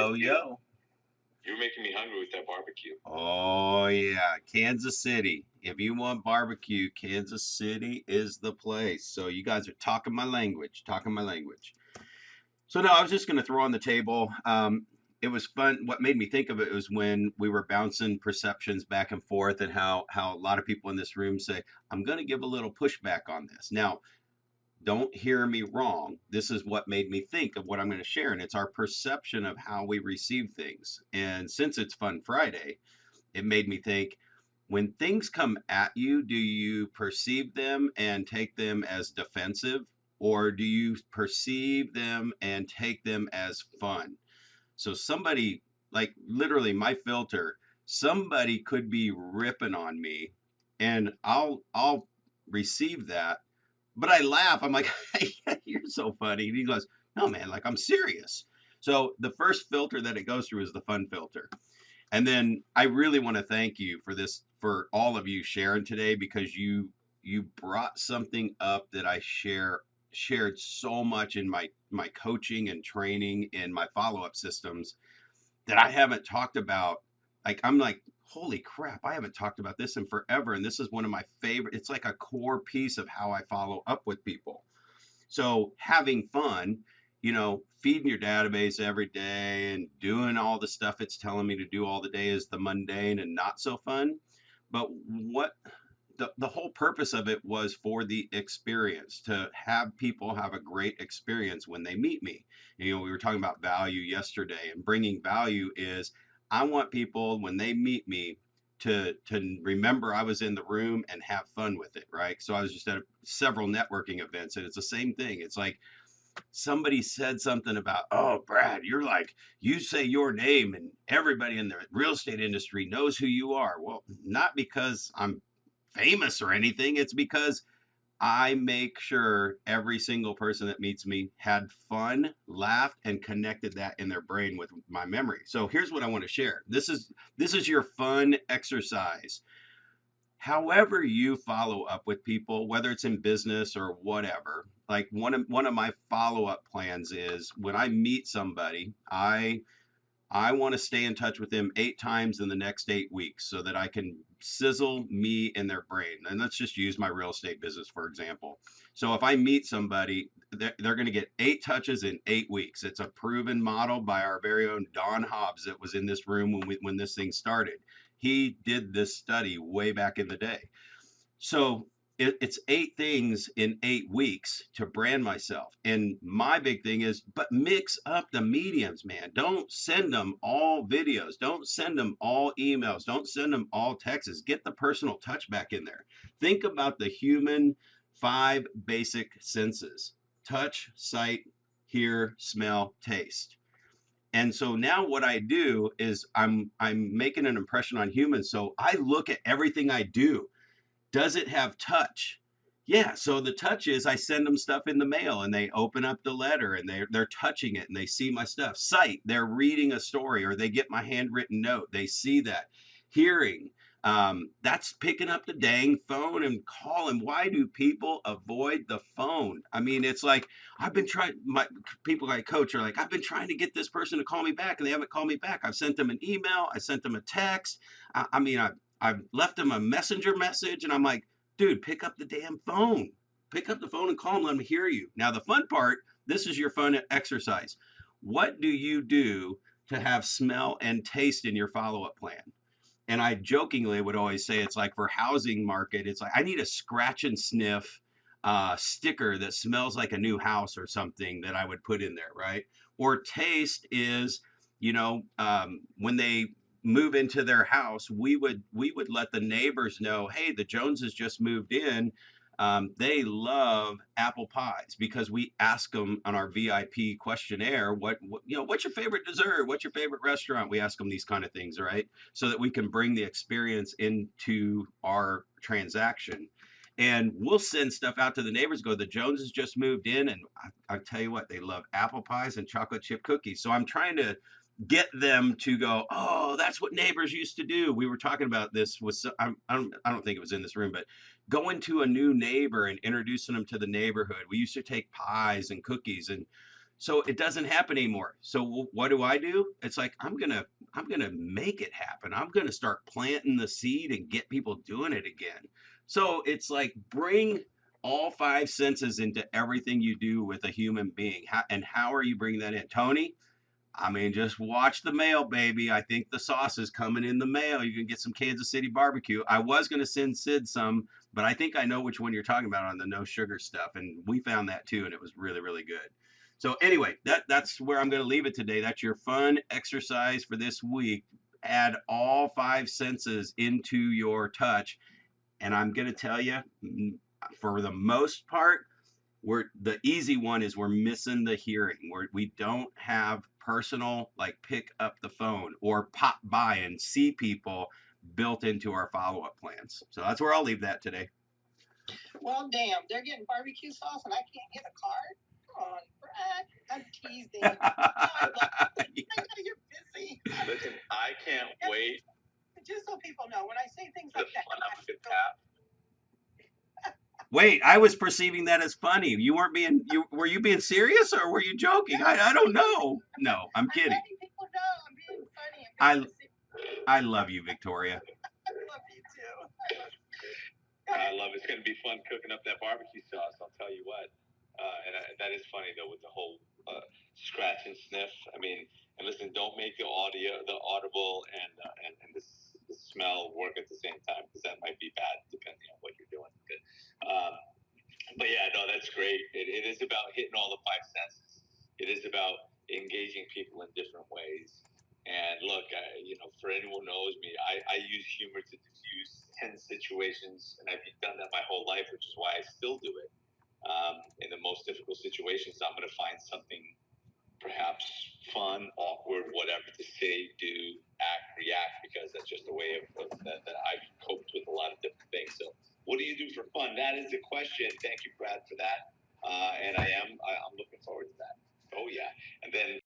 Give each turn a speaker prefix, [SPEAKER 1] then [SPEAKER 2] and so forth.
[SPEAKER 1] Yo, yo.
[SPEAKER 2] You're making me hungry with that barbecue.
[SPEAKER 1] Oh, yeah. Kansas City. If you want barbecue, Kansas City is the place. So you guys are talking my language, talking my language. So no, I was just going to throw on the table. It was fun. What made me think of it was when we were bouncing perceptions back and forth, and how a lot of people in this room say, "I'm going to give a little pushback on this." Now, don't hear me wrong. This is what made me think of what I'm going to share, and it's our perception of how we receive things. And since it's Fun Friday, it made me think, when things come at you, do you perceive them and take them as defensive, or do you perceive them and take them as fun? So somebody, like literally my filter, somebody could be ripping on me, and I'll receive that, but I laugh. I'm like, "You're so funny." And he goes, "No, man, like I'm serious." So the first filter that it goes through is the fun filter. And then I really want to thank you for this, for all of you sharing today, because you brought something up that I shared so much in my coaching and training and my follow-up systems that I haven't talked about. Like I'm like, holy crap, I haven't talked about this in forever. And this is one of my favorite, it's like a core piece of how I follow up with people. So having fun, feeding your database every day and doing all the stuff it's telling me to do all the day is the mundane and not so fun. But what the whole purpose of it was for the experience, to have people have a great experience when they meet me. We were talking about value yesterday, and bringing value is, I want people when they meet me to remember I was in the room and have fun with it, right? So I was just at several networking events, and it's the same thing. It's like somebody said something about, "Oh, Brad, you're like, you say your name and everybody in the real estate industry knows who you are." Well, not because I'm famous or anything. It's because I make sure every single person that meets me had fun, laughed, and connected that in their brain with my memory. So here's what I want to share. This is your fun exercise. However you follow up with people, whether it's in business or whatever, like one of my follow up plans is, when I meet somebody, I want to stay in touch with them 8 times in the next 8 weeks so that I can sizzle me in their brain. And let's just use my real estate business, for example. So if I meet somebody, they're going to get 8 touches in 8 weeks. It's a proven model by our very own Don Hobbs that was in this room when this thing started. He did this study way back in the day. So it's 8 things in 8 weeks to brand myself. And my big thing is, but mix up the mediums, man. Don't send them all videos. Don't send them all emails. Don't send them all texts. Get the personal touch back in there. Think about the human five basic senses: touch, sight, hear, smell, taste. And so now what I do is I'm making an impression on humans. So I look at everything I do. Does it have touch? Yeah, so the touch is, I send them stuff in the mail and they open up the letter and they're touching it and they see my stuff. Sight, they're reading a story or they get my handwritten note. They see that. Hearing, that's picking up the dang phone and calling. Why do people avoid the phone? I mean, it's like, I've been trying, my people I coach are like, I've been trying to get this person to call me back and they haven't called me back. I've sent them an email, I sent them a text. I mean, I've left them a messenger message, and I'm like, dude, pick up the damn phone. Pick up the phone and call them, let them hear you. Now, the fun part, this is your fun exercise. What do you do to have smell and taste in your follow up plan? And I jokingly would always say, it's like for housing market, it's like, I need a scratch and sniff sticker that smells like a new house or something that I would put in there, right? Or taste is, when they move into their house, we would let the neighbors know, hey, the Joneses just moved in. They love apple pies, because we ask them on our VIP questionnaire, what's your favorite dessert? What's your favorite restaurant? We ask them these kind of things, right? So that we can bring the experience into our transaction. And we'll send stuff out to the neighbors, go, the Joneses just moved in. And I tell you what, they love apple pies and chocolate chip cookies. So I'm trying to get them to go, oh, that's what neighbors used to do. We were talking about this with I don't think it was in this room, but going to a new neighbor and introducing them to the neighborhood. We used to take pies and cookies, and So it doesn't happen anymore. So what do? It's like I'm gonna make it happen. I'm gonna start planting the seed and get people doing it again. So it's like bring all five senses into everything you do with a human being. How are you bringing that in, Tony? I mean, just watch the mail, baby. I think the sauce is coming in the mail. You can get some Kansas City barbecue. I was going to send Sid some, but I think I know which one you're talking about on the no sugar stuff. And we found that too, and it was really, really good. So anyway, that's where I'm going to leave it today. That's your fun exercise for this week. Add all five senses into your touch. And I'm going to tell you, for the most part, the easy one is we're missing the hearing. We don't have personal, like pick up the phone or pop by and see people built into our follow-up plans. So that's where I'll leave that today.
[SPEAKER 3] Well, damn, they're getting barbecue sauce and I can't get a card? Come on, Brad. I'm teasing. I know you're busy.
[SPEAKER 2] Listen, I can't wait.
[SPEAKER 3] Just so people know, when I say things like that,
[SPEAKER 2] Fun up the tap.
[SPEAKER 1] Wait, I was perceiving that as funny. You weren't being were you being serious or were you joking? I don't know. No, I'm kidding.
[SPEAKER 3] I'm letting people know I'm being funny.
[SPEAKER 1] I love you, Victoria.
[SPEAKER 3] I love you too.
[SPEAKER 2] I love it. It's going to be fun cooking up that barbecue sauce. I'll tell you what. That is funny though with the whole scratch and sniff. I mean, and listen, don't make the audible, and the smell work at the same time because that might be bad depending on what you're doing. But yeah, no, that's great. It is about hitting all the five senses. It is about engaging people in different ways. And look, for anyone who knows me, I use humor to diffuse tense situations, and I've done that my whole life, which is why I still do it. In the most difficult situations, I'm going to find something perhaps fun, awkward, whatever to say, do, act, react, because that's just a way of that I've coped with a lot of different things. So what do you do for fun? That is the question. Thank you, Brad, for that. And I'm looking forward to that. Oh yeah. And then